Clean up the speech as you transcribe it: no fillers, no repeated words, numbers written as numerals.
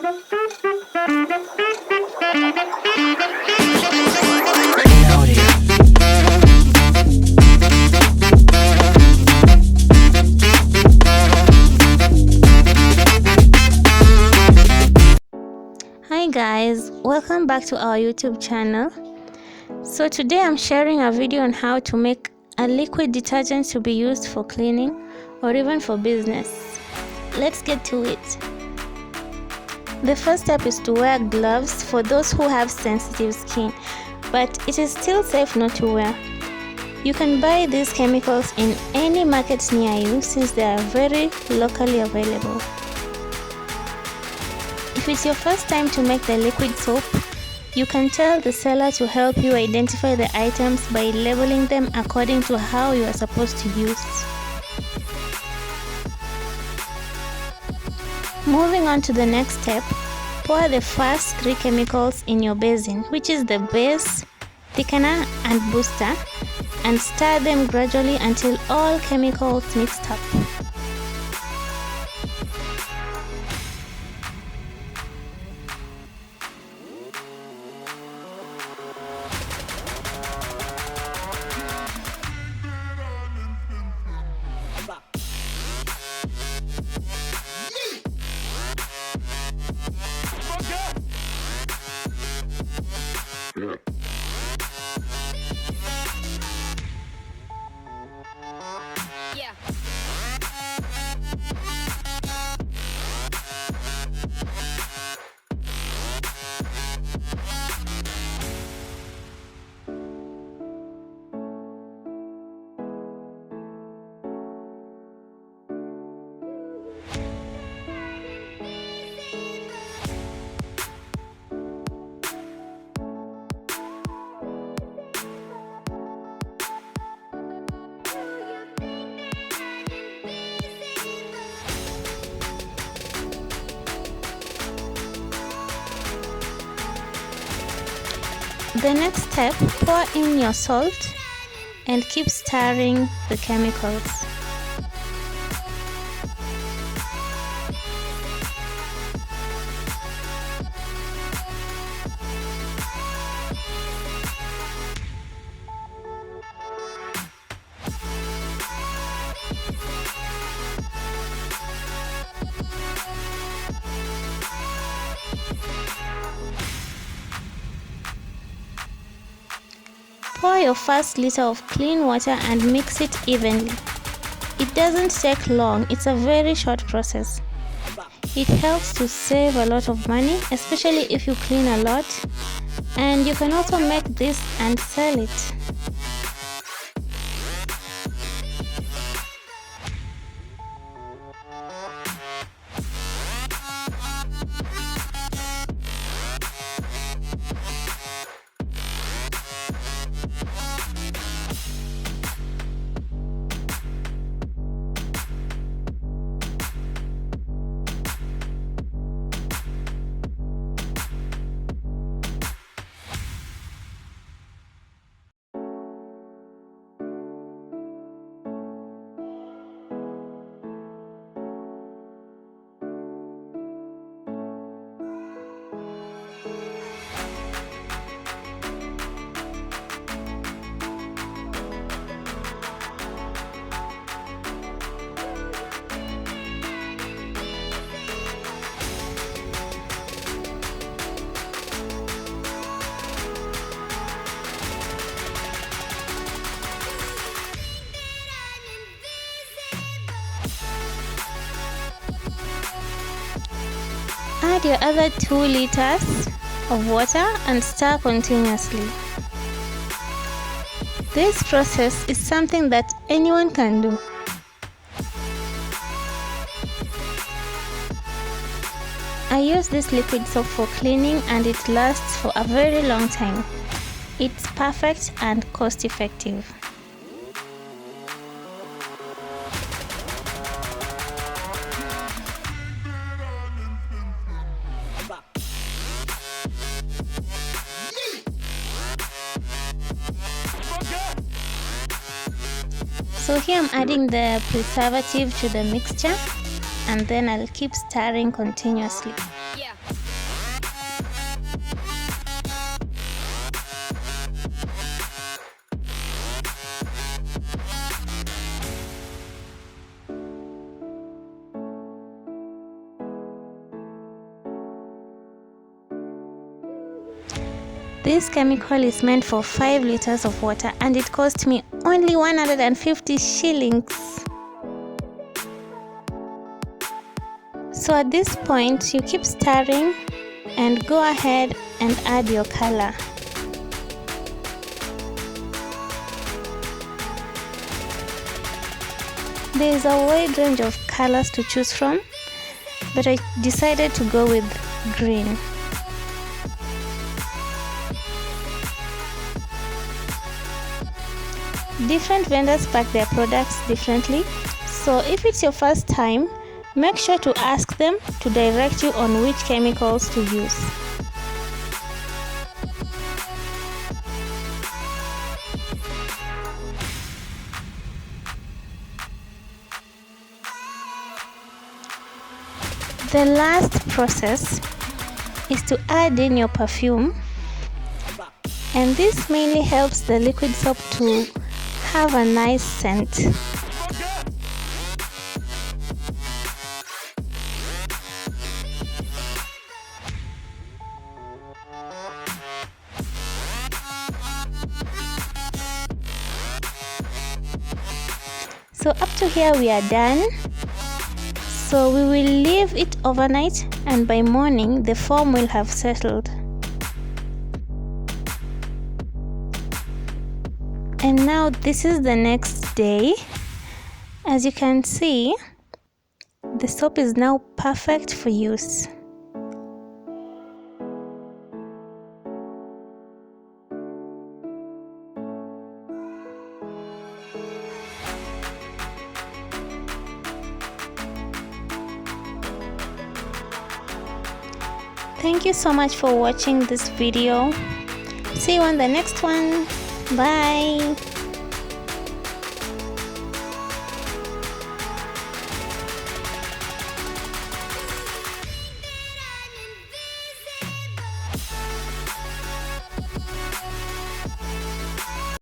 Hi guys, welcome back to our YouTube channel. So today I'm sharing a video on how to make a liquid detergent to be used for cleaning or even for business. Let's get to it. The first step is to wear gloves for those who have sensitive skin, but it is still safe not to wear. You can buy these chemicals in any market near you since they are very locally available. If it's your first time to make the liquid soap, you can tell the seller to help you identify the items by labeling them according to how you are supposed to use. Moving on to the next step, pour the first 3 chemicals in your basin, which is the base, thickener and booster, and stir them gradually until all chemicals mixed up. The next step, pour in your salt and keep stirring the chemicals. Pour your first liter of clean water and mix it evenly. It doesn't take long, it's a very short process. It helps to save a lot of money, especially if you clean a lot, and you can also make this and sell it. Add your other 2 liters of water and stir continuously. This process is something that anyone can do. I use this liquid soap for cleaning and it lasts for a very long time. It's perfect and cost effective. So here I'm adding the preservative to the mixture and then I'll keep stirring continuously. This chemical is meant for 5 liters of water and it cost me only 150 shillings. So at this point, you keep stirring and go ahead and add your color. There is a wide range of colors to choose from, but I decided to go with green. Different vendors pack their products differently, so if it's your first time, make sure to ask them to direct you on which chemicals to use. The last process is to add in your perfume, and this mainly helps the liquid soap to have a nice scent. So up to here we are done. So we will leave it overnight, and by morning the foam will have settled. And now this is the next day. As you can see, the soap is now perfect for use. Thank you so much for watching this video. See you on the next one. Bye.